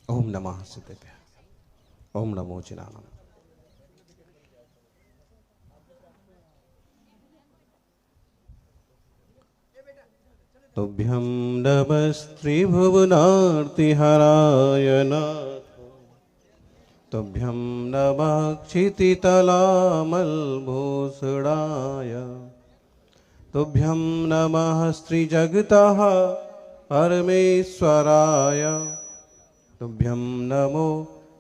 ओम नमः सिद्धेभ्यः। ओम नमो चिदानंद। तुभ्यं नमस्त्रिभुवनार्तिहराय नाथ। तुभ्यं नमः क्षितितलामलभूषणाय। तुभ्यं नमः श्रीजगतः परमेश्वराय। तुभ्यं नमो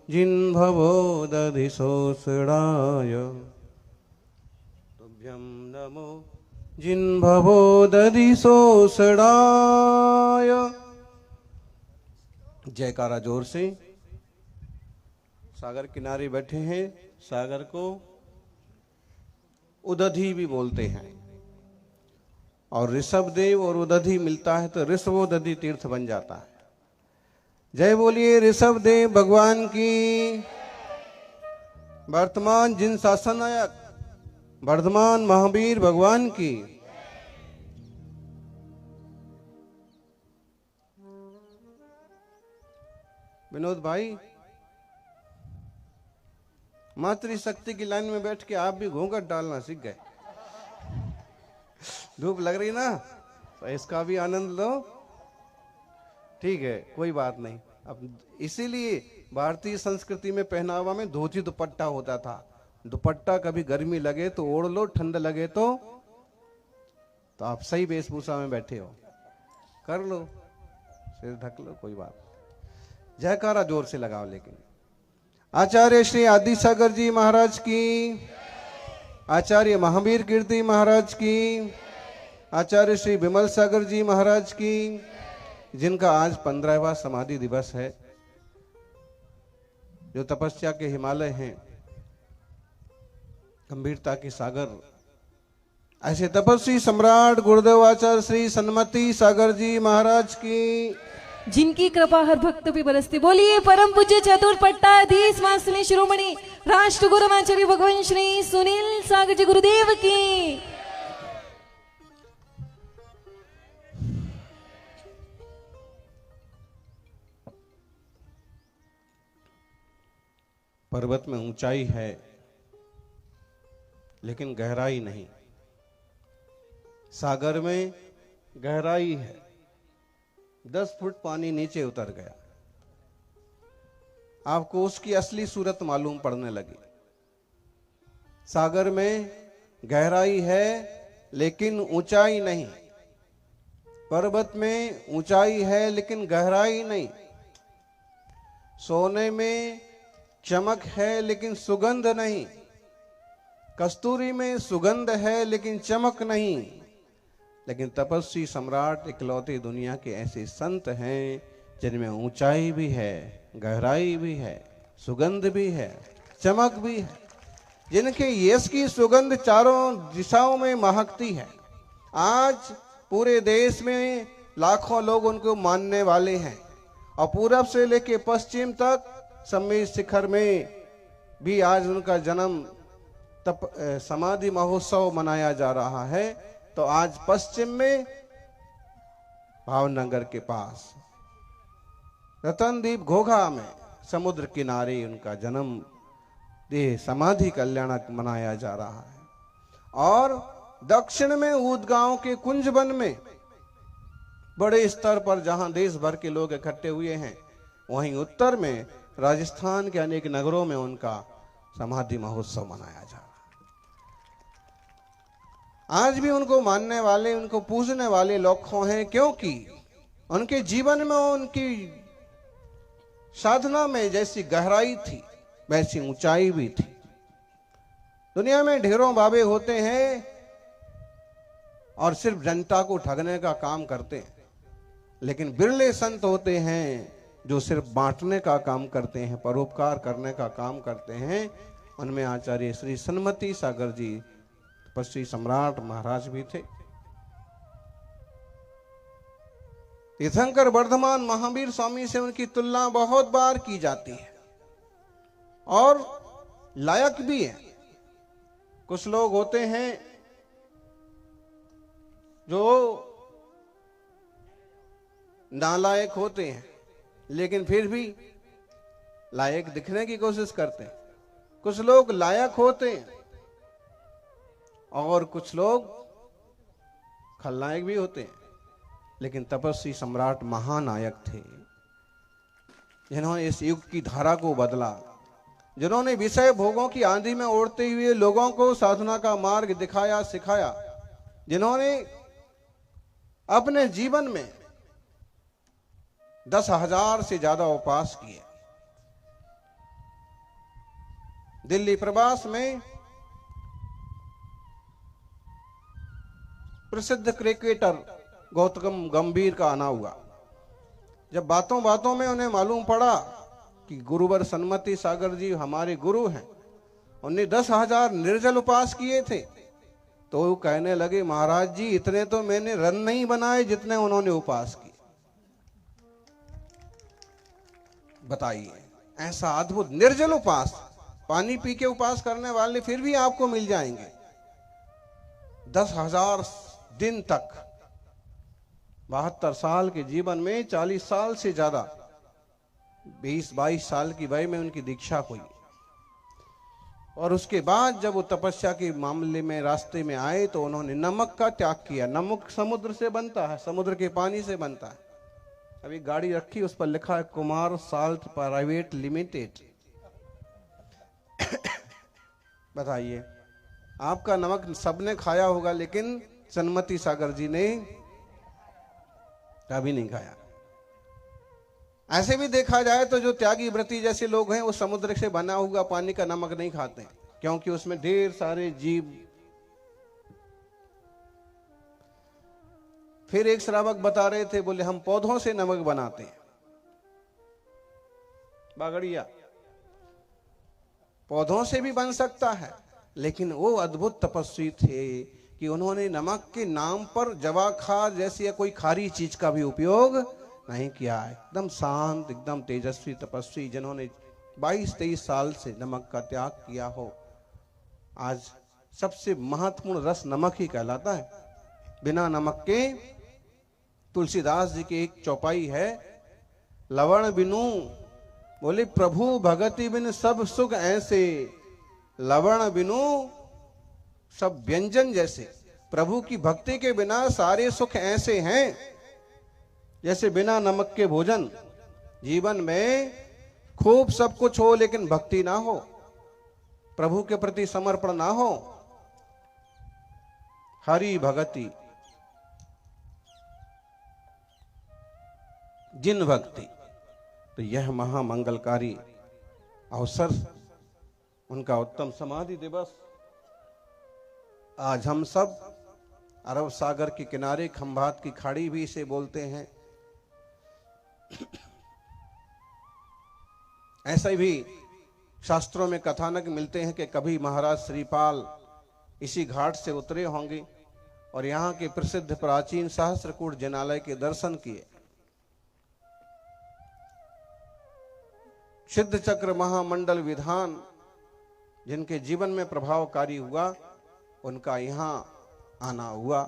जिह्वोदधिशोषणाय। तुभ्यं नमो जिह्वोदधिशोषणाय। जयकारा जोर से। सागर किनारे बैठे हैं। सागर को उदधि भी बोलते हैं और ऋषभ देव और उदधि मिलता है तो ऋषभोदधि तीर्थ बन जाता है। जय बोलिए ऋषभ देव भगवान की। वर्तमान जिन शासनायक वर्धमान महावीर भगवान की। विनोद भाई, मातृशक्ति की लाइन में बैठ के आप भी घूंघट डालना सीख गए। धूप लग रही ना, तो इसका भी आनंद लो। ठीक है, कोई बात नहीं। अब इसीलिए भारतीय संस्कृति में पहनावा में धोती दुपट्टा होता था। दुपट्टा कभी गर्मी लगे तो ओढ़ लो, ठंड लगे तो आप सही वेशभूषा में बैठे हो, कर लो, सिर ढक लो, कोई बात। जयकारा जोर से लगाओ। लेकिन आचार्य श्री आदि सागर जी महाराज की, आचार्य महावीर कीर्ति महाराज की, आचार्य श्री विमल सागर जी महाराज की, जिनका आज 15वां समाधि दिवस है, जो तपस्या के हिमालय हैं, गंभीरता के सागर, ऐसे तपस्वी सम्राट गुरुदेव आचार्य श्री सन्मति सागर जी महाराज की, जिनकी कृपा हर भक्त पे बरसती। बोलिए परम पूज्य चतुर्थ पट्टाधीश मासनी शिरोमणि राष्ट्र गुरुमाचार्य भगवान श्री सुनील सागर जी गुरुदेव की। पर्वत में ऊंचाई है लेकिन गहराई नहीं। सागर में गहराई है, 10 फुट पानी नीचे उतर गया, आपको उसकी असली सूरत मालूम पड़ने लगी। सागर में गहराई है लेकिन ऊंचाई नहीं। पर्वत में ऊंचाई है लेकिन गहराई नहीं। सोने में चमक है लेकिन सुगंध नहीं। कस्तूरी में सुगंध है लेकिन चमक नहीं। लेकिन तपस्वी सम्राट इकलौते दुनिया के ऐसे संत हैं जिनमें ऊंचाई भी है, गहराई भी है, सुगंध भी है, चमक भी है, जिनके यश की सुगंध चारों दिशाओं में महकती है। आज पूरे देश में लाखों लोग उनको मानने वाले हैं और पूरब से लेकर पश्चिम तक सम्मेद शिखर में भी आज उनका जन्म समाधि महोत्सव मनाया जा रहा है। तो आज पश्चिम में भावनगर के पास रतनदीप घोघा में समुद्र किनारे उनका जन्म देह समाधि कल्याणक मनाया जा रहा है। और दक्षिण में ऊदगांव के कुंजवन में बड़े स्तर पर जहां देश भर के लोग इकट्ठे हुए हैं, वहीं उत्तर में राजस्थान के अनेक नगरों में उनका समाधि महोत्सव मनाया जा रहा है। आज भी उनको मानने वाले, उनको पूजने वाले लाखों हैं, क्योंकि उनके जीवन में, उनकी साधना में जैसी गहराई थी वैसी ऊंचाई भी थी। दुनिया में ढेरों बाबे होते हैं और सिर्फ जनता को ठगने का काम करते हैं, लेकिन बिरले संत होते हैं जो सिर्फ बांटने का काम करते हैं, परोपकार करने का काम करते हैं। उनमें आचार्य श्री सन्मति सागर जी तपस्वी सम्राट महाराज भी थे। तीर्थंकर वर्धमान महावीर स्वामी से उनकी तुलना बहुत बार की जाती है और लायक भी है। कुछ लोग होते हैं जो नालायक होते हैं लेकिन फिर भी लायक दिखने की कोशिश करते हैं, कुछ लोग लायक होते हैं और कुछ लोग खलनायक भी होते हैं। लेकिन तपस्वी सम्राट महानायक थे, जिन्होंने इस युग की धारा को बदला, जिन्होंने विषय भोगों की आंधी में उड़ते हुए लोगों को साधना का मार्ग दिखाया, सिखाया, जिन्होंने अपने जीवन में 10,000 से ज्यादा उपवास किए। दिल्ली प्रवास में प्रसिद्ध क्रिकेटर गौतम गंभीर का आना हुआ। जब बातों बातों में उन्हें मालूम पड़ा कि गुरुवर सन्मति सागर जी हमारे गुरु हैं, उन्होंने 10,000 निर्जल उपवास किए थे, तो वो कहने लगे, महाराज जी इतने तो मैंने रन नहीं बनाए जितने उन्होंने उपवास किए। बताइए, ऐसा अद्भुत निर्जल उपवास, पानी पी के उपवास करने वाले फिर भी आपको मिल जाएंगे। 10,000 दिन तक 72 साल के जीवन में 40 साल से ज्यादा 20-22 साल की वय में उनकी दीक्षा हुई। और उसके बाद जब वो तपस्या के मामले में रास्ते में आए तो उन्होंने नमक का त्याग किया। नमक समुद्र से बनता है, समुद्र के पानी से बनता है। अभी गाड़ी रखी, उस पर लिखा है कुमार साल्ट प्राइवेट लिमिटेड। बताइए, आपका नमक सबने खाया होगा, लेकिन सन्मति सागर जी ने कभी नहीं खाया। ऐसे भी देखा जाए तो जो त्यागी व्रती जैसे लोग हैं, वो समुद्र से बना हुआ पानी का नमक नहीं खाते, क्योंकि उसमें ढेर सारे जीव। फिर एक श्रावक बता रहे थे, बोले हम पौधों से नमक बनाते हैं। बागड़िया पौधों से भी बन सकता है, लेकिन वो अद्भुत तपस्वी थे कि उन्होंने नमक के नाम पर जवा खार जैसी या कोई खारी चीज का भी उपयोग नहीं किया है। एकदम शांत, एकदम तेजस्वी तपस्वी, जिन्होंने 22-23 साल से नमक का त्याग किया हो। आज सबसे महत्वपूर्ण रस नमक ही कहलाता है। बिना नमक के, तुलसीदास जी की एक चौपाई है, लवण बिनु, बोले प्रभु भगति बिन सब सुख ऐसे, लवण बिनु सब व्यंजन जैसे। प्रभु की भक्ति के बिना सारे सुख ऐसे हैं जैसे बिना नमक के भोजन। जीवन में खूब सब कुछ हो लेकिन भक्ति ना हो, प्रभु के प्रति समर्पण ना हो, हरि भगति जिन भक्ति, तो यह महामंगलकारी अवसर, उनका उत्तम समाधि दिवस। आज हम सब अरब सागर के किनारे, खंभात की खाड़ी भी इसे बोलते हैं। ऐसे भी शास्त्रों में कथानक मिलते हैं कि कभी महाराज श्रीपाल इसी घाट से उतरे होंगे और यहाँ के प्रसिद्ध प्राचीन सहस्त्रकूट जिनालय के दर्शन किए। सिद्ध चक्र महामंडल विधान जिनके जीवन में प्रभावकारी हुआ, उनका यहाँ आना हुआ।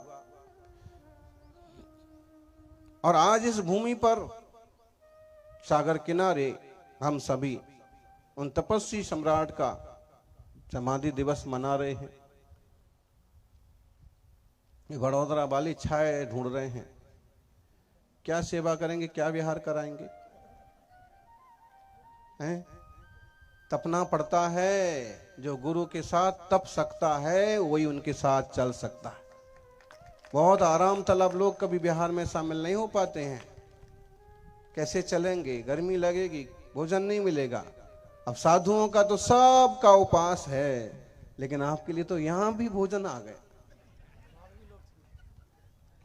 और आज इस भूमि पर सागर किनारे हम सभी उन तपस्वी सम्राट का समाधि दिवस मना रहे हैं। वडोदरा वाली छाए ढूंढ रहे हैं, क्या सेवा करेंगे, क्या विहार कराएंगे, हैं? तपना पड़ता है। जो गुरु के साथ तप सकता है वही उनके साथ चल सकता है। बहुत आराम तलब लोग कभी बिहार में शामिल नहीं हो पाते हैं। कैसे चलेंगे, गर्मी लगेगी, भोजन नहीं मिलेगा। अब साधुओं का तो सबका उपवास है, लेकिन आपके लिए तो यहां भी भोजन आ गए।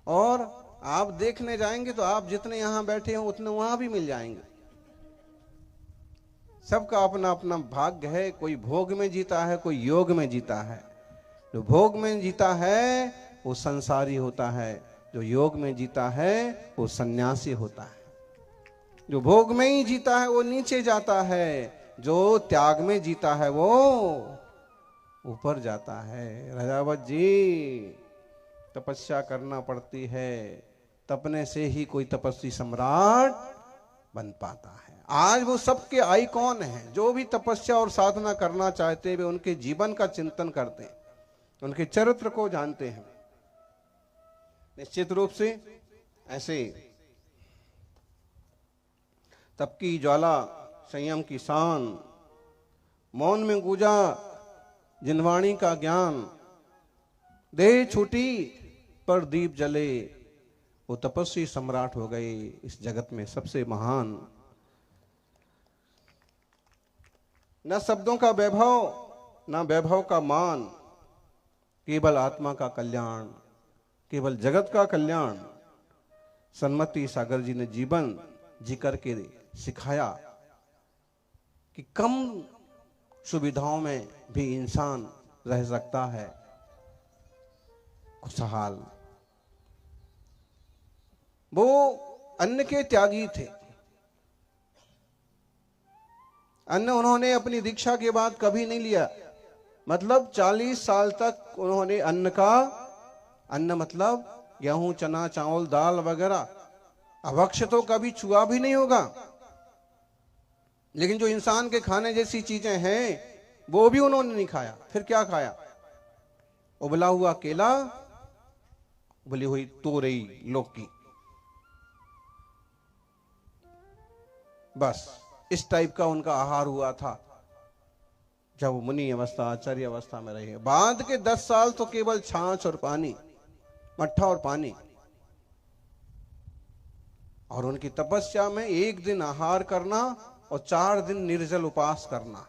और आप देखने जाएंगे तो आप जितने यहां बैठे हो उतने वहां भी मिल जाएंगे। सबका अपना अपना भाग्य है। कोई भोग में जीता है, कोई योग में जीता है। जो भोग में जीता है वो संसारी होता है, जो योग में जीता है वो सन्यासी होता है। जो भोग में ही जीता है वो नीचे जाता है, जो त्याग में जीता है वो ऊपर जाता है। राजावत जी, तपस्या करना पड़ती है, तपने से ही कोई तपस्वी सम्राट बन पाता है। आज वो सबके आइकॉन हैं। जो भी तपस्या और साधना करना चाहते वे उनके जीवन का चिंतन करते हैं, उनके चरित्र को जानते हैं। निश्चित रूप से ऐसे तप की ज्वाला, संयम की शान, मौन में गूंजा जिनवाणी का ज्ञान, देह छूटी पर दीप जले, वो तपस्वी सम्राट हो गए इस जगत में सबसे महान। न शब्दों का वैभव, न वैभव का मान, केवल आत्मा का कल्याण, केवल जगत का कल्याण। सन्मति सागर जी ने जीवन जी करके सिखाया कि कम सुविधाओं में भी इंसान रह सकता है खुशहाल। वो अन्न के त्यागी थे। अन्न उन्होंने अपनी दीक्षा के बाद कभी नहीं लिया। मतलब 40 साल तक उन्होंने अन्न मतलब गेहूं, चना, चावल, दाल वगैरह, अभक्ष्य तो कभी छुआ भी नहीं होगा। लेकिन जो इंसान के खाने जैसी चीजें हैं वो भी उन्होंने नहीं खाया। फिर क्या खाया? उबला हुआ केला, उबली हुई तोरई, लौकी, बस इस टाइप का उनका आहार हुआ था जब वो मुनि अवस्था, आचार्य अवस्था में रहे। बाद के 10 साल तो केवल छाछ और पानी, मट्ठा और पानी। और उनकी तपस्या में 1 दिन आहार करना और 4 दिन निर्जल उपास करना,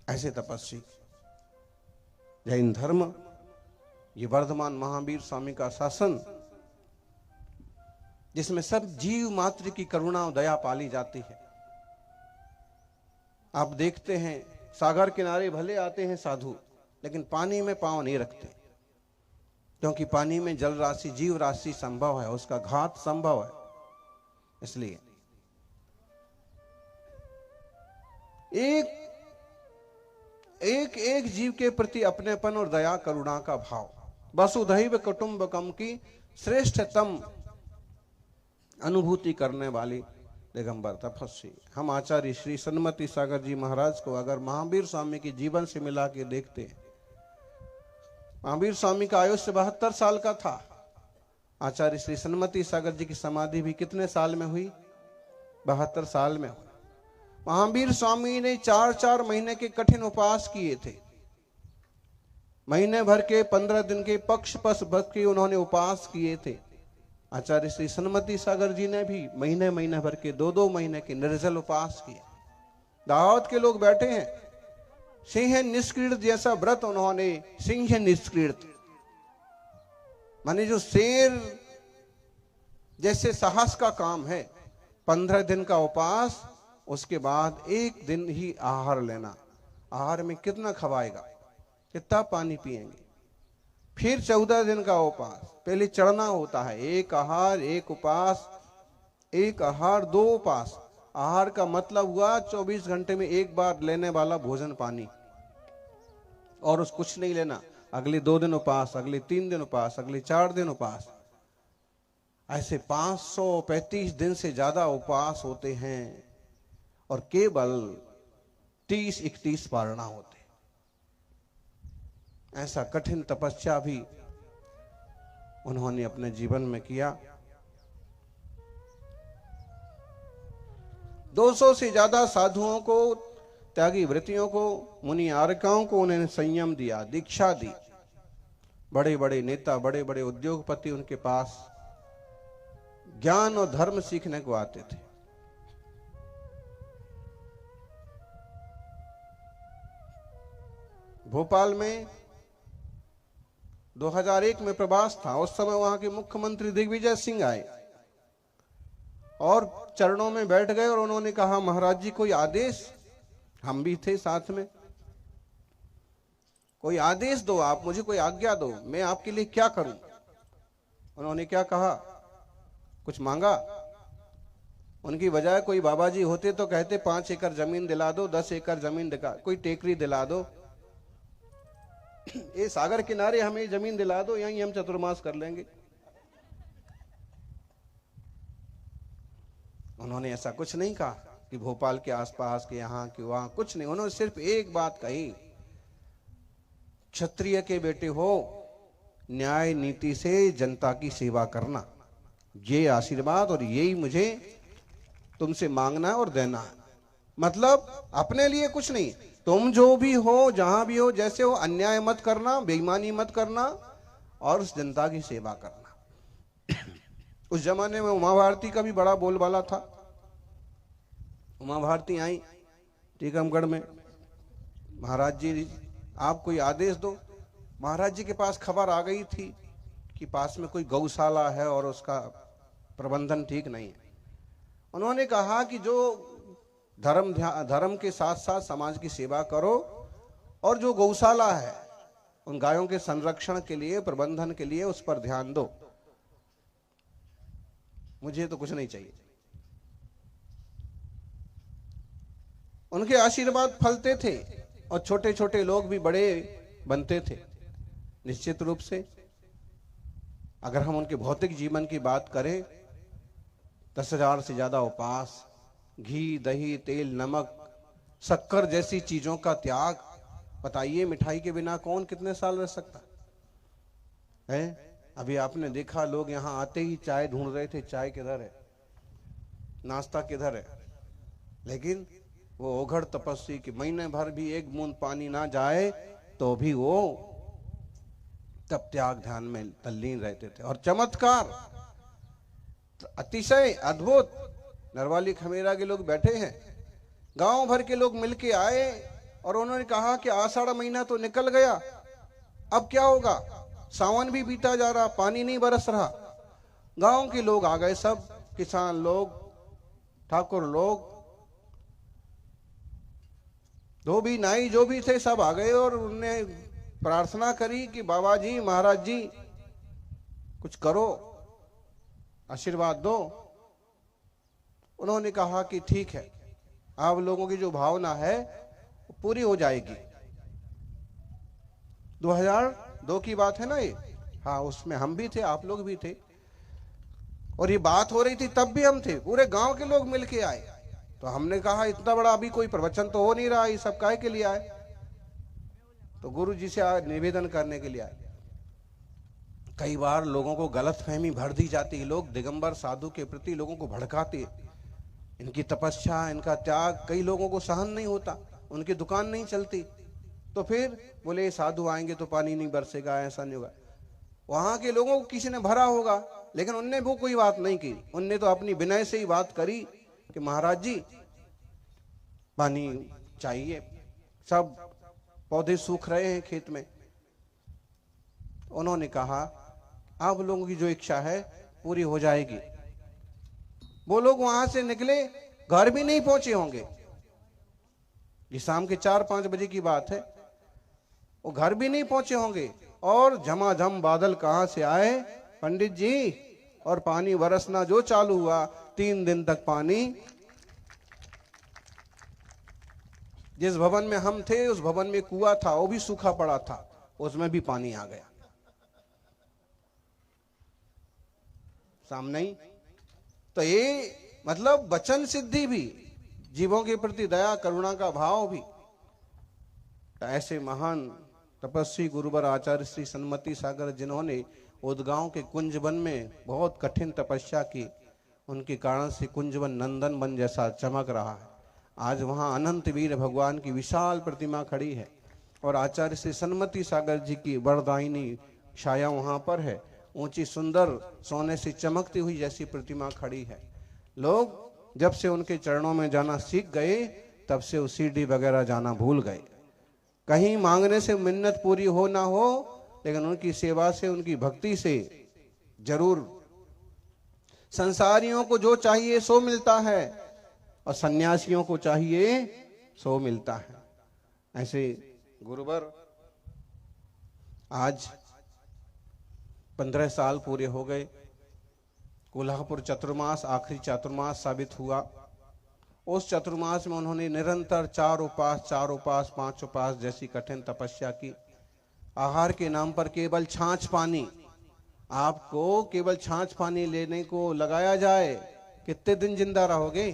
ऐसे तपस्वी। जैन धर्म, ये वर्धमान महावीर स्वामी का शासन, जिसमें सब जीव मात्र की करुणा और दया पाली जाती है। आप देखते हैं सागर किनारे भले आते हैं साधु, लेकिन पानी में पांव नहीं रखते, क्योंकि पानी में जल राशि, जीव राशि संभव है, उसका घात संभव है। इसलिए एक जीव के प्रति अपनेपन और दया करुणा का भाव, वसुधैव कुटुंबकम की श्रेष्ठतम अनुभूति करने वाली दिगंबर तपस्वी। हम आचार्य श्री सन्मति सागर जी महाराज को अगर महावीर स्वामी के जीवन से मिला के देखते हैं, महावीर स्वामी का आयुष्य 72 साल का था। आचार्य श्री सन्मति सागर जी की समाधि भी कितने साल में हुई? 72 साल में हुई। महावीर स्वामी ने 4-4 महीने के कठिन उपवास किए थे। महीने भर के 15 दिन के पक्ष पश भक्त के उन्होंने उपवास किए थे। आचार्य श्री सन्मति सागर जी ने भी महीने भर के 2-2 महीने के निर्जल उपवास किए। दावत के लोग बैठे हैं, सिंह निष्क्रीड़ जैसा व्रत उन्होंने, सिंह निष्क्रीड़ माने जो शेर जैसे साहस का काम है। 15 दिन का उपवास, उसके बाद 1 दिन ही आहार लेना। आहार में कितना खवाएगा, कितना पानी पिएंगे। फिर 14 दिन का उपवास, पहले चढ़ना होता है। 1 आहार 1 उपवास, 1 आहार 2 उपवास। आहार का मतलब हुआ 24 घंटे में 1 बार लेने वाला भोजन पानी, और उस कुछ नहीं लेना। अगले 2 दिन उपवास, अगले 3 दिन उपवास, अगले 4 दिन उपवास। ऐसे 535 दिन से ज्यादा उपवास होते हैं, और केवल 30-31 पारणा होते। ऐसा कठिन तपस्या भी उन्होंने अपने जीवन में किया। 200 से ज्यादा साधुओं को, त्यागी वृत्तियों को, मुनि आर्यकाओं को उन्होंने संयम दिया, दीक्षा दी। बड़े बड़े नेता, बड़े बड़े उद्योगपति उनके पास ज्ञान और धर्म सीखने को आते थे। भोपाल में 2001 में प्रवास था। उस समय वहां के मुख्यमंत्री दिग्विजय सिंह आए और चरणों में बैठ गए और उन्होंने कहा, महाराज जी कोई आदेश। हम भी थे साथ में। कोई आदेश दो, आप मुझे कोई आज्ञा दो, मैं आपके लिए क्या करूं। उन्होंने क्या कहा, कुछ मांगा? उनकी बजाय कोई बाबा जी होते तो कहते 5 एकड़ जमीन दिला दो, 10 एकड़ जमीन दिला, कोई टेकरी दिला दो, ये सागर किनारे हमें जमीन दिला दो, यहीं हम चतुर्मास कर लेंगे। उन्होंने ऐसा कुछ नहीं कहा। कि भोपाल के आसपास के यहाँ के वहां, कुछ नहीं। उन्होंने सिर्फ एक बात कही, क्षत्रिय के बेटे हो, न्याय नीति से जनता की सेवा करना, ये आशीर्वाद और यही मुझे तुमसे मांगना है और देना है। मतलब अपने लिए कुछ नहीं, तुम जो भी हो, जहां भी हो, जैसे हो, अन्याय मत करना, बेईमानी मत करना और उस जनता की सेवा करना। उस जमाने में उमा भारती का भी बड़ा बोलबाला था। उमा भारती आई टीकमगढ़ में, महाराज जी आप कोई आदेश दो। महाराज जी के पास खबर आ गई थी कि पास में कोई गौशाला है और उसका प्रबंधन ठीक नहीं है। उन्होंने कहा कि जो धर्म के साथ साथ समाज की सेवा करो और जो गौशाला है उन गायों के संरक्षण के लिए, प्रबंधन के लिए उस पर ध्यान दो, मुझे तो कुछ नहीं चाहिए। उनके आशीर्वाद फलते थे और छोटे छोटे लोग भी बड़े बनते थे। निश्चित रूप से अगर हम उनके भौतिक जीवन की बात करें, 10,000 से ज्यादा उपास, घी दही तेल नमक शक्कर जैसी चीजों का त्याग। बताइए मिठाई के बिना कौन कितने साल रह सकता है? अभी आपने देखा लोग यहाँ आते ही चाय ढूंढ रहे थे, चाय किधर है, नाश्ता किधर है। लेकिन वो ओघड़ तपस्वी कि महीने भर भी एक बूंद पानी ना जाए तो भी वो तब त्याग ध्यान में तल्लीन रहते थे। और चमत्कार अतिशय अद्भुत, नरवाली खमेरा के लोग बैठे हैं, गांव भर के लोग मिलके आए और उन्होंने कहा कि आषाढ़ महीना तो निकल गया, अब क्या होगा? सावन भी बीता जा रहा, पानी नहीं बरस रहा। गांव के लोग आ गए, सब किसान लोग, ठाकुर लोग, धोबी नाई जो भी थे सब आ गए और उन्होंने प्रार्थना करी कि बाबा जी महाराज जी कुछ करो, आशीर्वाद दो। उन्होंने कहा कि ठीक है, आप लोगों की जो भावना है वो पूरी हो जाएगी। 2002 की बात है ना ये? हाँ, उसमें हम भी थे, आप लोग भी थे और ये बात हो रही थी, तब भी हम थे। पूरे गांव के लोग मिलके आए। तो हमने कहा इतना बड़ा अभी कोई प्रवचन तो हो नहीं रहा, ये सब काहे के लिए आए? तो गुरु जी से निवेदन करने के लिए आए। कई बार लोगों को गलतफहमी भर दी जाती है, लोग दिगंबर साधु के प्रति लोगों को भड़काते, इनकी तपस्या, इनका त्याग कई लोगों को सहन नहीं होता, उनकी दुकान नहीं चलती, तो फिर बोले साधु आएंगे तो पानी नहीं बरसेगा, ऐसा नहीं होगा। वहां के लोगों को किसी ने भरा होगा, लेकिन उनने वो कोई बात नहीं की। उनने तो अपनी विनय से ही बात करी कि महाराज जी पानी चाहिए, सब पौधे सूख रहे हैं खेत में। उन्होंने कहा आप लोगों की जो इच्छा है पूरी हो जाएगी। वो लोग वहां से निकले, घर भी नहीं पहुंचे होंगे, ये शाम के 4-5 बजे की बात है, वो घर भी नहीं पहुंचे होंगे और झमाझम बादल कहां से आए पंडित जी, और पानी बरसना जो चालू हुआ। 3 दिन तक पानी, जिस भवन में हम थे उस भवन में कुआं था, वो भी सूखा पड़ा था, उसमें भी पानी आ गया सामने ही। तो ये मतलब वचन सिद्धि भी, जीवों के प्रति दया करुणा का भाव भी। तो ऐसे महान तपस्वी गुरुवर आचार्य श्री सन्मति सागर, जिन्होंने उदगांव के कुंजवन में बहुत कठिन तपस्या की, उनके कारण से कुंजवन नंदन वन जैसा चमक रहा है। आज वहां अनंत वीर भगवान की विशाल प्रतिमा खड़ी है और आचार्य श्री सन्मति सागर जी की वरदायिनी छाया वहां पर है। ऊंची सुंदर सोने से चमकती हुई जैसी प्रतिमा खड़ी है। लोग जब से उनके चरणों में जाना सीख गए, तब से वो सीढ़ी वगैरह जाना भूल गए। कहीं मांगने से मिन्नत पूरी हो ना हो, लेकिन उनकी सेवा से, उनकी भक्ति से जरूर संसारियों को जो चाहिए सो मिलता है और सन्यासियों को चाहिए सो मिलता है। ऐसे गुरुवर आज 15 साल पूरे हो गए। कोल्हापुर चतुर्मास आखिरी चतुर्मास साबित हुआ। उस चतुर्मास में उन्होंने निरंतर 4 उपास 5 उपास जैसी कठिन तपस्या की। आहार के नाम पर केवल छाछ पानी, आपको केवल छाछ पानी लेने को लगाया जाए, कितने दिन जिंदा रहोगे?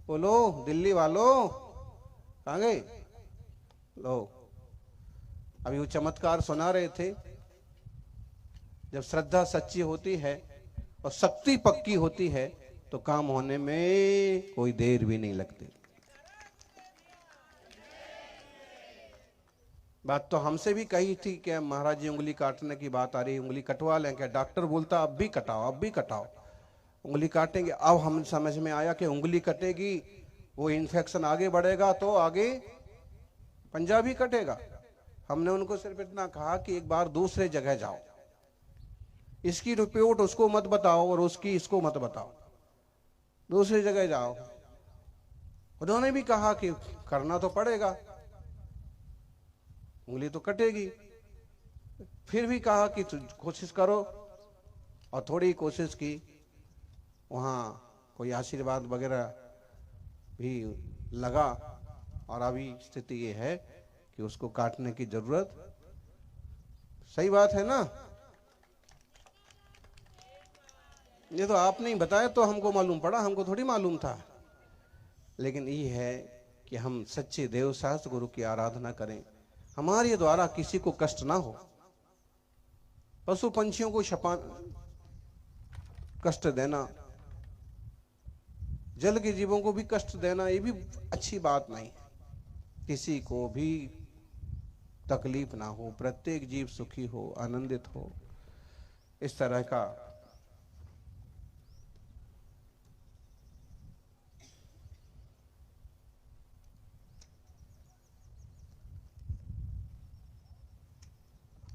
बोलो दिल्ली वालों, कहाँ गए? लो, अभी वो चमत्कार सुना रहे थे। जब श्रद्धा सच्ची होती है और शक्ति पक्की होती है तो काम होने में कोई देर भी नहीं लगती। बात तो हमसे भी कही थी कि महाराज जी उंगली काटने की बात आ रही, उंगली कटवा लें क्या? डॉक्टर बोलता अब भी कटाओ, अब भी कटाओ, उंगली काटेंगे। अब हम समझ में आया कि उंगली कटेगी, वो इन्फेक्शन आगे बढ़ेगा तो आगे पंजा भी कटेगा। हमने उनको सिर्फ इतना कहा कि एक बार दूसरे जगह जाओ, इसकी रिपोर्ट उसको मत बताओ और उसकी इसको मत बताओ, दूसरी जगह जाओ। उन्होंने भी कहा कि करना तो पड़ेगा, उंगली तो कटेगी। फिर भी कहा कि कोशिश करो, और थोड़ी कोशिश की। वहाँ कोई आशीर्वाद वगैरह भी लगा और अभी स्थिति ये है कि उसको काटने की जरूरत। सही बात है ना? ये तो आपने ही बताया तो हमको मालूम पड़ा, हमको थोड़ी मालूम था। लेकिन ये है कि हम सच्चे देव शास्त्र गुरु की आराधना करें, हमारे द्वारा किसी को कष्ट ना हो। पशु पंछियों को कष्ट देना, जल के जीवों को भी कष्ट देना, ये भी अच्छी बात नहीं। किसी को भी तकलीफ ना हो, प्रत्येक जीव सुखी हो, आनंदित हो, इस तरह का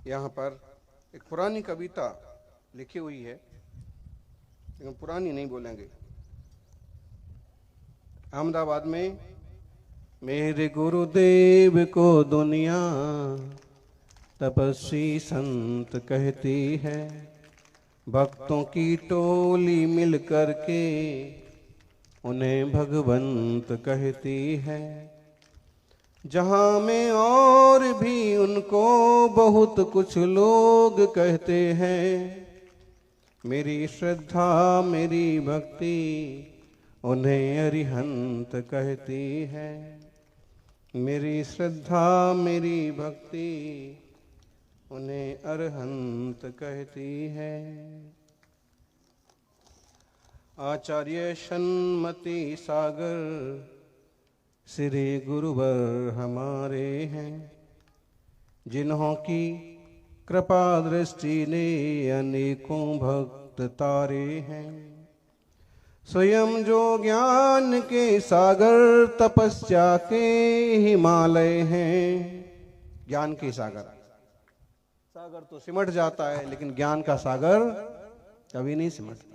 यहाँ पर एक पुरानी कविता लिखी हुई है, लेकिन पुरानी नहीं बोलेंगे। अहमदाबाद में मेरे गुरुदेव को दुनिया तपस्वी संत कहती है, भक्तों की टोली मिल कर के उन्हें भगवंत कहती है। जहां में और भी उनको बहुत कुछ लोग कहते हैं, मेरी श्रद्धा मेरी भक्ति उन्हें अरिहंत कहती है। मेरी श्रद्धा मेरी भक्ति उन्हें अरहंत कहती है। आचार्य सन्मति सागर श्री गुरुवर हमारे हैं, जिन्हों की कृपा दृष्टि ने अनेकों भक्त तारे हैं। स्वयं जो ज्ञान के सागर तपस्या के हिमालय हैं। ज्ञान के सागर, सागर तो सिमट जाता है लेकिन ज्ञान का सागर कभी नहीं सिमटता।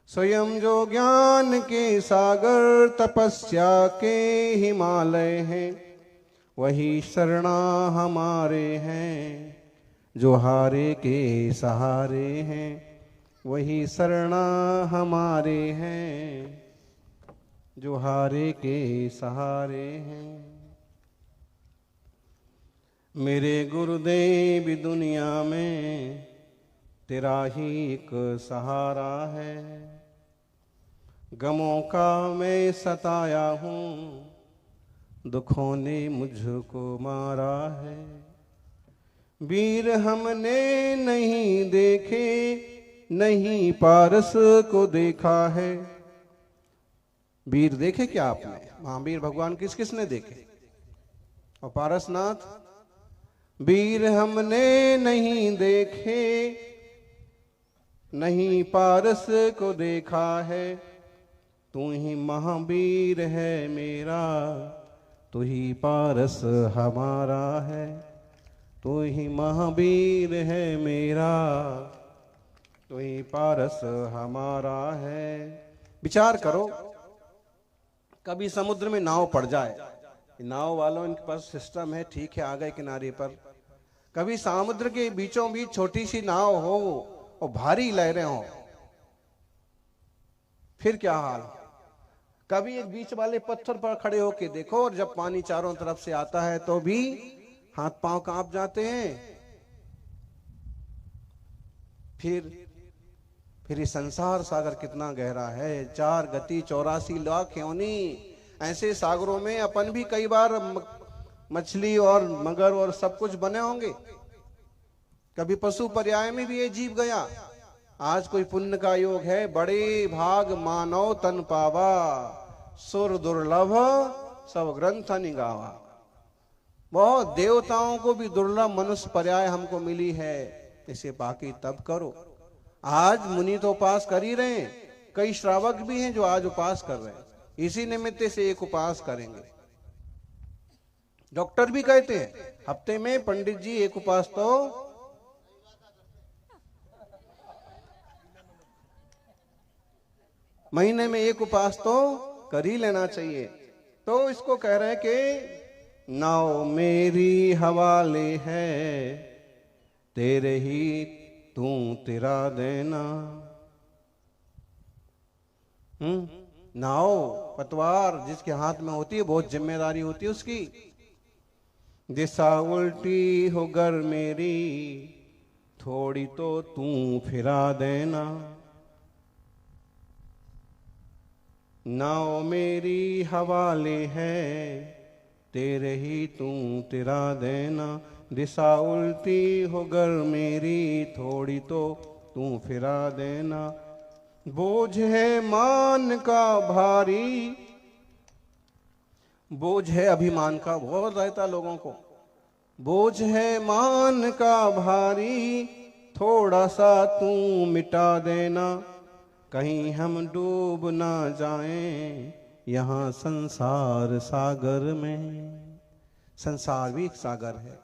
स्वयं जो ज्ञान के सागर तपस्या के हिमालय हैं, वही शरणा हमारे हैं जो हारे के सहारे हैं। वही शरणा हमारे हैं जो हारे के सहारे हैं। मेरे गुरुदेव दुनिया में तेरा ही एक सहारा है। गमों का मैं सताया हूँ, दुखों ने मुझको मारा है। वीर हमने नहीं देखे, नहीं पारस को देखा है। वीर देखे क्या आपने? महावीर भगवान किस किसने देखे? और पारसनाथ? वीर हमने नहीं देखे, नहीं पारस को देखा है। तू ही महावीर है मेरा, तू ही पारस हमारा है। तू ही महावीर है मेरा, तू ही पारस हमारा है। विचार करो, कभी समुद्र में नाव पड़ जाए, नाव वालों इनके पास सिस्टम है, ठीक है आ गए किनारे पर। कभी समुद्र के बीचों बीच छोटी सी नाव हो और भारी लहरें हो, फिर क्या हाल? कभी एक बीच वाले पत्थर पर खड़े होके देखो, और जब पानी चारों तरफ से आता है तो भी हाथ पांव कांप जाते हैं। फिर ये संसार सागर कितना गहरा है, 4 गति 84 लाख योनि। ऐसे सागरों में अपन भी कई बार मछली और मगर और सब कुछ बने होंगे। कभी पशु पर्याय में भी ये जीव गया। आज कोई पुण्य का योग है, बड़े भाग मानव तन पावा, सुर दुर्लभ सब ग्रंथ निगावा। बहुत देवताओं को भी दुर्लभ मनुष्य पर्याय हमको मिली है, इसे बाकी तब करो। आज मुनि तो उपास कर ही रहे हैं, कई श्रावक भी हैं जो आज उपास कर रहे हैं, इसी निमित्त से एक उपास करेंगे। डॉक्टर भी कहते हैं हफ्ते में पंडित जी एक उपास तो महीने में एक उपास तो कर ही लेना चाहिए। तो इसको कह रहे हैं कि नाव मेरी हवाले है, तेरे ही तू तेरा देना। नाव पतवार जिसके हाथ में होती है, बहुत जिम्मेदारी होती है उसकी। दिशा उल्टी हो गर मेरी, थोड़ी तो तू फिरा देना। नाव मेरी हवाले है, तेरे ही तू तेरा देना। दिशा उल्टी हो गर मेरी, थोड़ी तो तू फिरा देना। बोझ है मान का भारी, बोझ है अभिमान का बहुत रहता लोगों को। बोझ है मान का भारी, थोड़ा सा तू मिटा देना। कहीं हम डूब ना जाएं यहाँ संसार सागर में। संसार भी एक सागर है,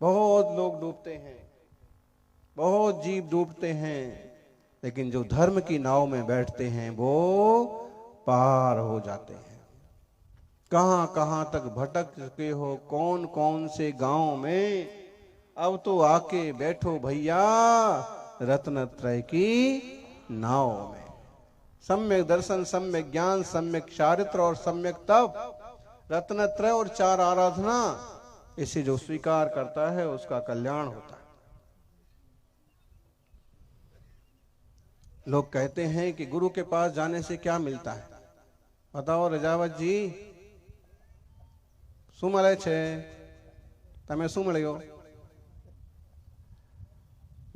बहुत लोग डूबते हैं, बहुत जीव डूबते हैं, लेकिन जो धर्म की नाव में बैठते हैं वो पार हो जाते हैं। कहां कहां तक भटक चुके हो, कौन कौन से गांव में, अब तो आके बैठो भैया रत्नत्रय की नाव में। सम्यक दर्शन, सम्यक ज्ञान, सम्यक चारित्र और सम्यक तप, रत्नत्रय और 4 आराधना, इसे जो स्वीकार करता है उसका कल्याण होता है। लोग कहते हैं कि गुरु के पास जाने से क्या मिलता है, बताओ रजावत जी। શું મળે છે? તમે શું મળ્યો?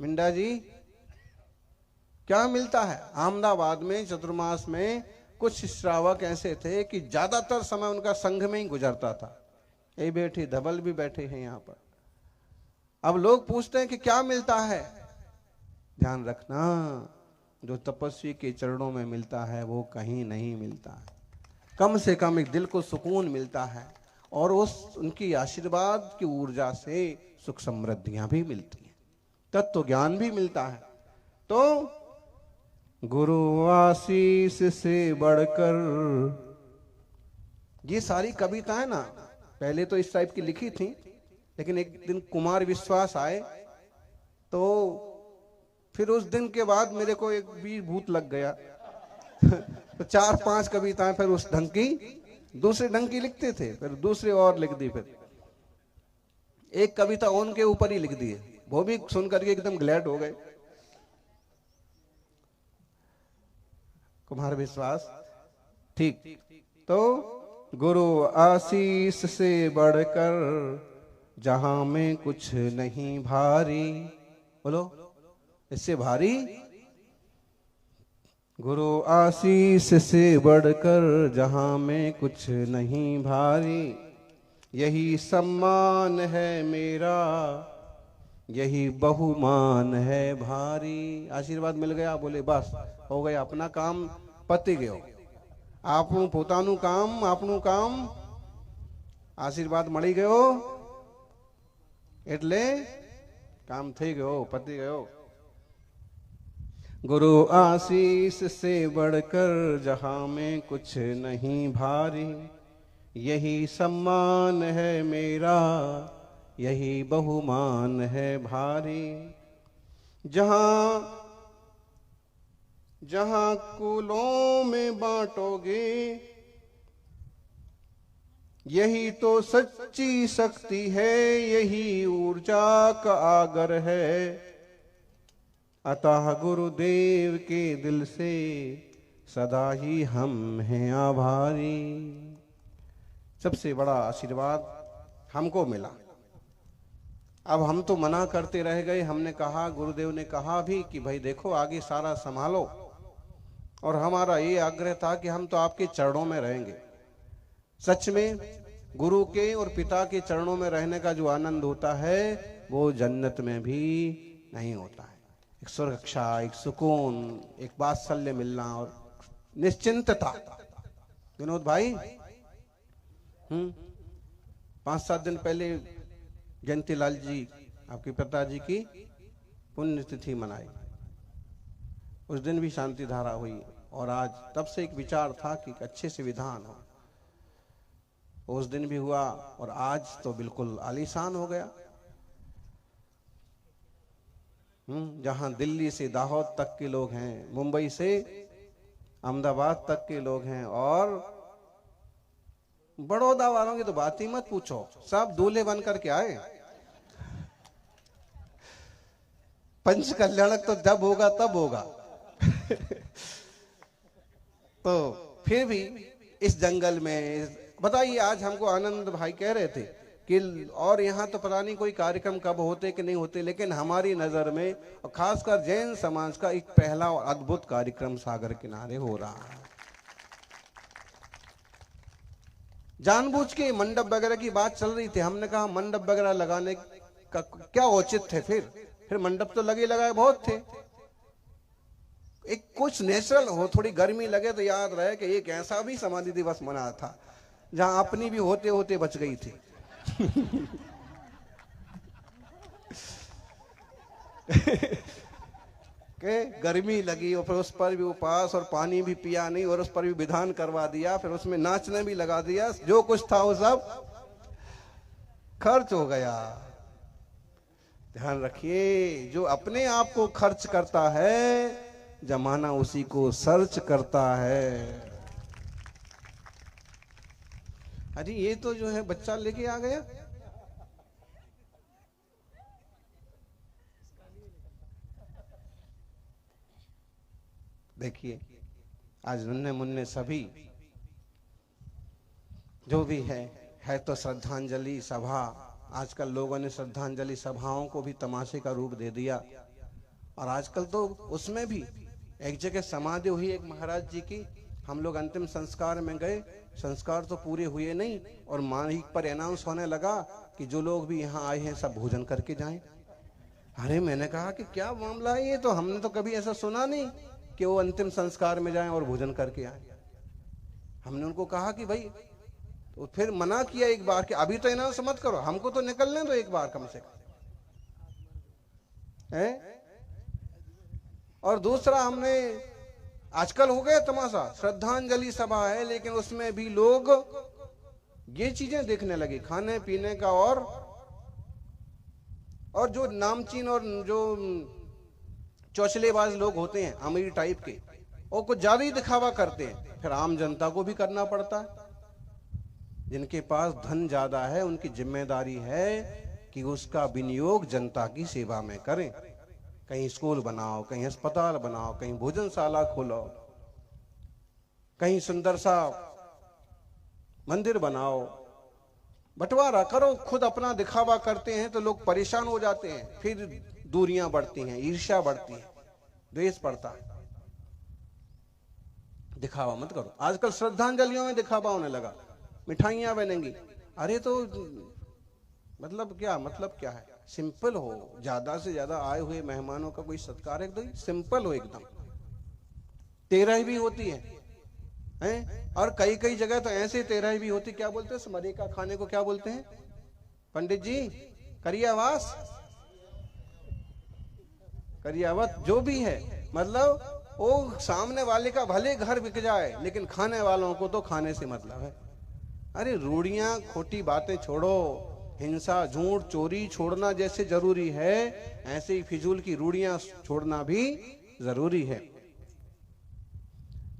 मिंडा जी क्या मिलता है? अहमदाबाद में चतुर्मास में कुछ श्रावक ऐसे थे कि ज्यादातर समय उनका संघ में ही गुजरता था। ये बैठे धबल भी बैठे हैं यहाँ पर। अब लोग पूछते हैं कि क्या मिलता है? ध्यान रखना, जो तपस्वी के चरणों में मिलता है वो कहीं नहीं मिलता है। कम से कम एक दिल को सुकून मिलता है, और उस उनकी आशीर्वाद की ऊर्जा से सुख समृद्धियां भी मिलती हैं, तत्व ज्ञान भी मिलता है। तो गुरु आशीष से बढ़कर, ये सारी कविताएं ना पहले तो इस टाइप की लिखी थी, लेकिन एक दिन कुमार विश्वास आए तो फिर उस दिन के बाद मेरे को एक भी भूत लग गया। तो 4-5 कविताएं फिर उस ढंग की, दूसरे ढंग की लिखते थे, फिर दूसरे और लिख दी। फिर एक कविता उनके ऊपर ही लिख दी है, वो भी सुन करके एकदम ग्लैड हो गए। कुमार विश्वास, ठीक। तो गुरु आशीष से बढ़कर जहां में कुछ नहीं भारी, बोलो इससे भारी। गुरु आशीष से बढ़कर जहां में कुछ नहीं भारी, यही सम्मान है मेरा, यही बहुमान है भारी। आशीर्वाद मिल गया, बोले बस हो गया, अपना काम पती गयो। आपनु पोतानु काम, आपनु काम आशीर्वाद मળી ગયો એટલે काम થઈ ગયો, પતી ગયો। गुरु आशीष से बढ़कर जहां में कुछ नहीं भारी, यही सम्मान है मेरा, यही बहुमान है भारी। जहां जहां कुलों में बांटोगे, यही तो सच्ची शक्ति है, यही ऊर्जा का आगर है। अतः गुरुदेव के दिल से सदा ही हम हैं आभारी। सबसे बड़ा आशीर्वाद हमको मिला। अब हम तो मना करते रह गए। हमने कहा, गुरुदेव ने कहा भी कि भाई देखो आगे सारा संभालो, और हमारा ये आग्रह था कि हम तो आपके चरणों में रहेंगे। सच में गुरु के और पिता के चरणों में रहने का जो आनंद होता है वो जन्नत में भी नहीं होता है। एक सुरक्षा, एक सुकून, एक वात्सल्य मिलना और निश्चिंतता। विनोद भाई 5-7 दिन पहले जयंतीलाल जी आपके पिताजी की पुण्यतिथि मनाई। उस दिन भी शांति धारा हुई, और आज तब से एक विचार था कि अच्छे से विधान हो। उस दिन भी हुआ और आज तो बिल्कुल आलीशान हो गया। जहां दिल्ली से दाहोद तक के लोग हैं, मुंबई से अहमदाबाद तक के लोग हैं, और बड़ौदा वालों की तो बात ही मत पूछो, सब दूल्हे बन करके आए। पंच कल्याणक तो जब होगा तब होगा। तो फिर भी इस जंगल में बताइए, आज हमको आनंद भाई कह रहे थे कि और यहाँ तो पता नहीं कोई कार्यक्रम कब होते कि नहीं होते, लेकिन हमारी नजर में और खासकर जैन समाज का एक पहला और अद्भुत कार्यक्रम सागर किनारे हो रहा है। जानबूझ के मंडप वगैरह की बात चल रही थी। हमने कहा मंडप वगैरह लगाने का क्या औचित्य है। फिर मंडप तो लगे लगाए बहुत थे। एक कुछ नेचुरल हो, थोड़ी गर्मी लगे तो याद रहे कि एक ऐसा भी समाधि दिवस मना था जहां अपनी भी होते होते बच गई थी। के गर्मी लगी और फिर उस पर भी उपवास और पानी भी पिया नहीं, और उस पर भी विधान करवा दिया, फिर उसमें नाचने भी लगा दिया। जो कुछ था वो सब खर्च हो गया। ध्यान रखिए, जो अपने आप को खर्च करता है जमाना उसी को सर्च करता है। अरे ये तो जो है बच्चा लेके आ गया। देखिए आज नन्हे मुन्ने सभी जो भी है तो श्रद्धांजलि सभा। आजकल लोगों ने श्रद्धांजलि सभाओं को भी तमाशे का रूप दे दिया, और आजकल तो उसमें भी एक जगह समाधि हुई एक महाराज जी की। हम लोग अंतिम संस्कार में गए, संस्कार तो पूरे हुए नहीं, और माइक पर अनाउंस होने लगा कि जो लोग भी यहाँ आए हैं सब भोजन करके जाएं। अरे मैंने कहा कि क्या मामला है ये, तो हमने तो कभी ऐसा सुना नहीं कि वो अंतिम संस्कार में जाएं और भोजन करके आए। हमने उनको कहा कि भाई, तो फिर मना किया एक बार कि अभी तो अनाउंस मत करो, हमको तो निकलने दो एक बार कम से कम है। और दूसरा, हमने आजकल हो गया तमाशा, श्रद्धांजलि सभा है लेकिन उसमें भी लोग ये चीजें देखने लगे, खाने पीने का, और जो नामचीन और जो चौचलेबाज लोग होते हैं अमीर टाइप के, वो कुछ ज्यादा ही दिखावा करते हैं। फिर आम जनता को भी करना पड़ता है। जिनके पास धन ज्यादा है उनकी जिम्मेदारी है कि उसका विनियोग जनता की सेवा में करें। कहीं स्कूल बनाओ, कहीं अस्पताल बनाओ, कहीं भोजनशाला खोलो, कहीं सुंदर सा मंदिर बनाओ, बंटवारा करो। खुद अपना दिखावा करते हैं तो लोग परेशान हो जाते हैं, फिर दूरियां बढ़ती हैं, ईर्ष्या बढ़ती है, द्वेष बढ़ता है। दिखावा मत करो। आजकल श्रद्धांजलियों में दिखावा होने लगा, मिठाइयां बनेंगी। अरे तो मतलब क्या है? सिंपल हो, ज्यादा से ज्यादा आए हुए मेहमानों का कोई सत्कार एकदम सिंपल हो, एकदम। तेरह भी होती है, और कई कई जगह तो ऐसे तेरह भी होती, क्या बोलते हैं समरे का खाने को, क्या बोलते हैं पंडित जी? करियावास, करियावत, जो भी है। मतलब वो सामने वाले का भले घर बिक जाए लेकिन खाने वालों को तो खाने से मतलब है। अरे रूढ़ियां, खोटी बातें छोड़ो। हिंसा, झूठ, चोरी छोड़ना जैसे जरूरी है, ऐसे ही फिजूल की रूढ़ियां छोड़ना भी जरूरी है।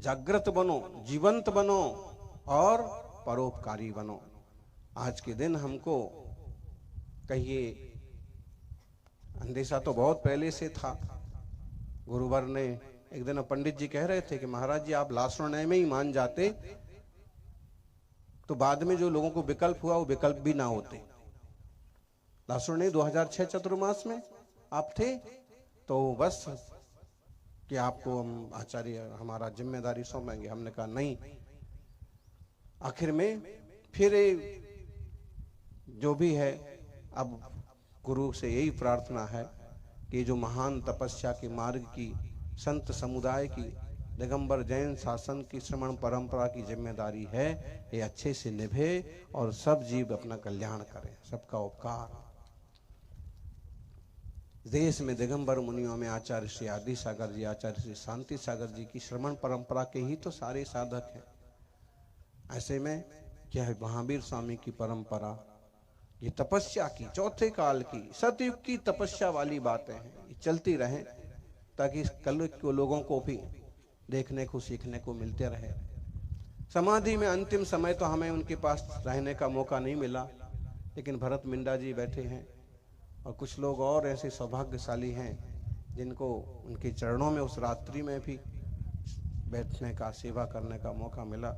जागृत बनो, जीवंत बनो और परोपकारी बनो। आज के दिन हमको कहिए, अंदेशा तो बहुत पहले से था, गुरुवर ने एक दिन पंडित जी कह रहे थे कि महाराज जी आप लासुरनय में ही मान जाते तो बाद में जो लोगों को विकल्प हुआ वो विकल्प भी ना होते। लासुरनय 2006 चतुर्मास में आप थे तो बस कि आपको हम आचार्य हमारा जिम्मेदारी सौंपेंगे। हमने कहा नहीं। आखिर में फिर जो भी है अब गुरु से यही प्रार्थना है कि जो महान तपस्या के मार्ग की संत समुदाय की दिगंबर जैन शासन की श्रमण परंपरा की जिम्मेदारी है ये अच्छे से निभे और सब जीव अपना कल्याण करें, सबका उपकार। देश में दिगंबर मुनियों में आचार्य श्री आदि सागर जी, आचार्य श्री शांति सागर जी की श्रमण परंपरा के ही तो सारे साधक हैं। ऐसे में क्या है महावीर स्वामी की परंपरा ये तपस्या की चौथे काल की सतयुग की तपस्या वाली बातें हैं, ये चलती रहें ताकि कल को लोगों को भी देखने को सीखने को मिलते रहे। समाधि में अंतिम समय तो हमें उनके पास रहने का मौका नहीं मिला, लेकिन भरत मिंडा जी बैठे हैं और कुछ लोग और ऐसे सौभाग्यशाली हैं जिनको उनके चरणों में उस रात्रि में भी बैठने का सेवा करने का मौका मिला।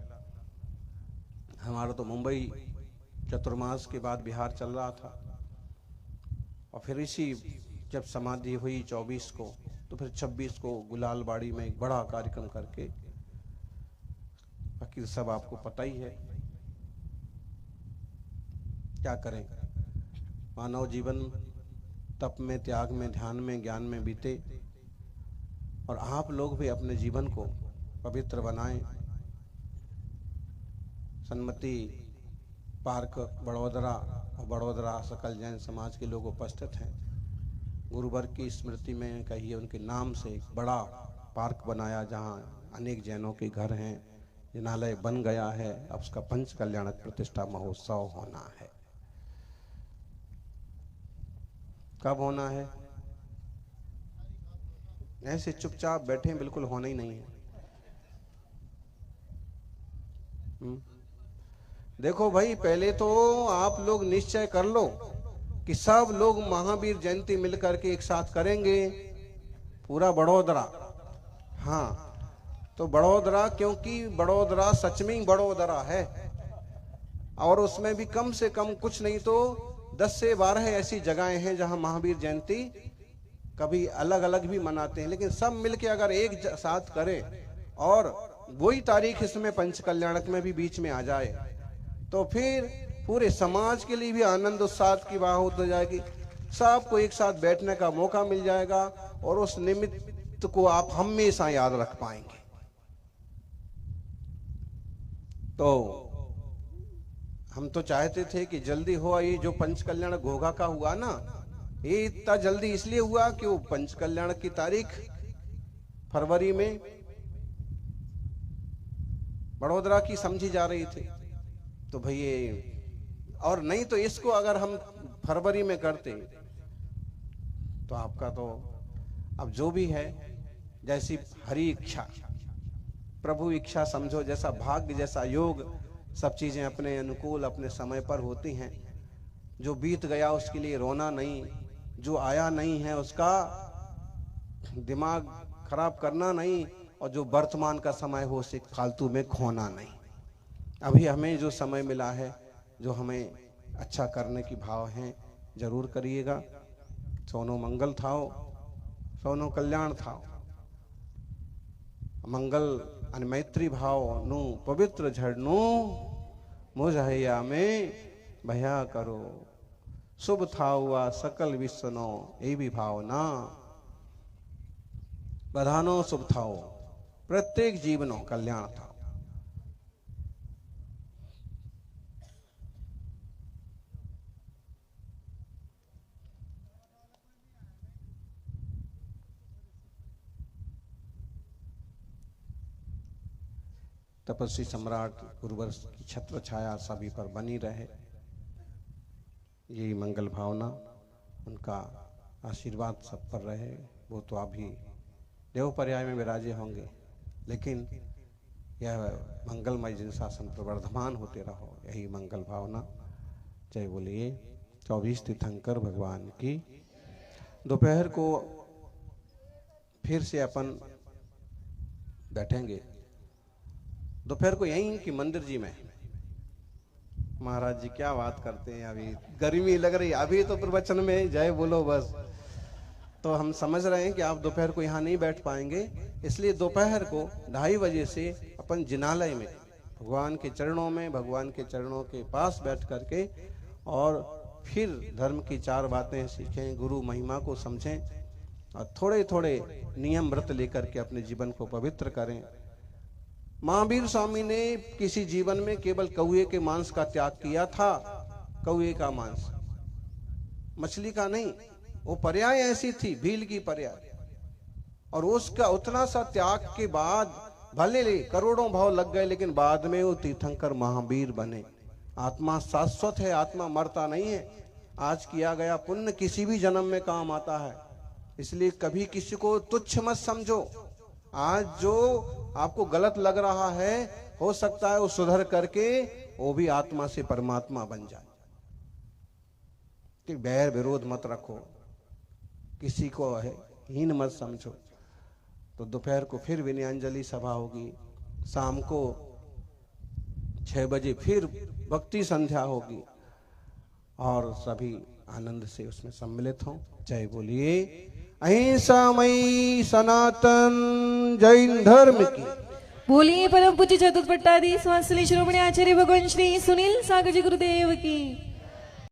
हमारा तो मुंबई चतुर्मास के बाद बिहार चल रहा था और फिर इसी जब समाधि हुई 24 को तो फिर 26 को गुलालबाड़ी में एक बड़ा कार्यक्रम करके, बाकी सब आपको पता ही है क्या करें। मानव जीवन तप में, त्याग में, ध्यान में, ज्ञान में बीते और आप लोग भी अपने जीवन को पवित्र बनाएं। सन्मति पार्क बड़ोदरा और बड़ोदरा सकल जैन समाज के लोग उपस्थित हैं। गुरुवर की स्मृति में कहिए उनके नाम से एक बड़ा पार्क बनाया जहां अनेक जैनों के घर हैं, जिनालय बन गया है। अब उसका पंच कल्याणक प्रतिष्ठा महोत्सव होना है। कब होना है? ऐसे चुपचाप बैठे बिल्कुल होना ही नहीं है। देखो भाई, पहले तो आप लोग निश्चय कर लो कि सब लोग महावीर जयंती मिलकर के एक साथ करेंगे, पूरा बड़ोदरा। हाँ, तो बड़ोदरा, क्योंकि बड़ोदरा सच में ही बड़ोदरा है और उसमें भी कम से कम कुछ नहीं तो 10 से 12 ऐसी जगहें हैं जहां महावीर जयंती कभी अलग अलग भी मनाते हैं, लेकिन सब मिलके अगर एक साथ करें और वही तारीख इसमें पंच कल्याणक में भी बीच में आ जाए तो फिर पूरे समाज के लिए भी आनंद उत्साह की बात हो जाएगी। सबको एक साथ बैठने का मौका मिल जाएगा और उस निमित्त को आप हमेशा याद रख पाएंगे। तो हम तो चाहते थे कि जल्दी हो। ये जो पंच कल्याण घोघा का हुआ ना, ये इतना जल्दी इसलिए हुआ कि वो पंच कल्याण की तारीख फरवरी में बड़ोदरा की समझी जा रही थी। तो भैया, और नहीं तो इसको अगर हम फरवरी में करते तो आपका तो अब जो भी है, जैसी हरि इच्छा, प्रभु इच्छा समझो, जैसा भाग्य, जैसा योग, सब चीजें अपने अनुकूल अपने समय पर होती हैं। जो बीत गया उसके लिए रोना नहीं, जो आया नहीं है उसका दिमाग खराब करना नहीं, और जो वर्तमान का समय हो उसे फालतू में खोना नहीं। अभी हमें जो समय मिला है, जो हमें अच्छा करने की भाव हैं, जरूर करिएगा। सोनो मंगल थाओ, सोनो कल्याण थाओ। मंगल अनमैत्री भाव नु पवित्र झड़नू मुझहैया में भया करो। शुभ था हुआ सकल विश्वनो ये भी भावना बधानो शुभ थाओ। प्रत्येक जीवनो कल्याण था। तपस्वी सम्राट गुरुवर की छत्र छाया सभी पर बनी रहे, यही मंगल भावना, उनका आशीर्वाद सब पर रहे। वो तो अभी देव पर्याय में विराजे होंगे, लेकिन यह मंगलमय जिन शासन प्रवर्धमान होते रहो, यही मंगल भावना। जय बोलिए 24 तीर्थंकर भगवान की। दोपहर को फिर से अपन बैठेंगे दोपहर को यहीं कि मंदिर जी में। महाराज जी क्या बात करते हैं, अभी गर्मी लग रही, अभी तो प्रवचन में जय बोलो बस। तो हम समझ रहे हैं कि आप दोपहर को यहाँ नहीं बैठ पाएंगे, इसलिए दोपहर को 2:30 बजे से अपन जिनालय में भगवान के चरणों में, भगवान के चरणों के पास बैठ करके और फिर धर्म की 4 बातें सीखें, गुरु महिमा को समझें और थोड़े थोड़े नियम व्रत लेकर के अपने जीवन को पवित्र करें। महावीर स्वामी ने किसी जीवन में केवल कौए के मांस का त्याग किया था, कौए का मांस, मछली का नहीं। वो पर्याय ऐसी थी, भील की पर्याय, और उसका उतना सा त्याग के बाद भले करोड़ों भाव लग गए, लेकिन बाद में वो तीर्थंकर महावीर बने। आत्मा शाश्वत है, आत्मा मरता नहीं है। आज किया गया पुण्य किसी भी जन्म में काम आता है, इसलिए कभी किसी को तुच्छ मत समझो। आज जो आपको गलत लग रहा है, हो सकता है वो सुधर करके वो भी आत्मा से परमात्मा बन जाए। कि बैर विरोध मत रखो, किसी को है हीन मत समझो। तो दोपहर को फिर विनयांजलि सभा होगी, शाम को 6 बजे फिर भक्ति संध्या होगी और सभी आनंद से उसमें सम्मिलित हों। जय बोलिए अहिंसामयी सनातन जैन धर्म की। बोलिए परम पूज्य चतुर्थ पट्टाधीश वात्सल्य शिरोमणि आचार्य भगवान श्री सुनील सागर जी गुरुदेव की।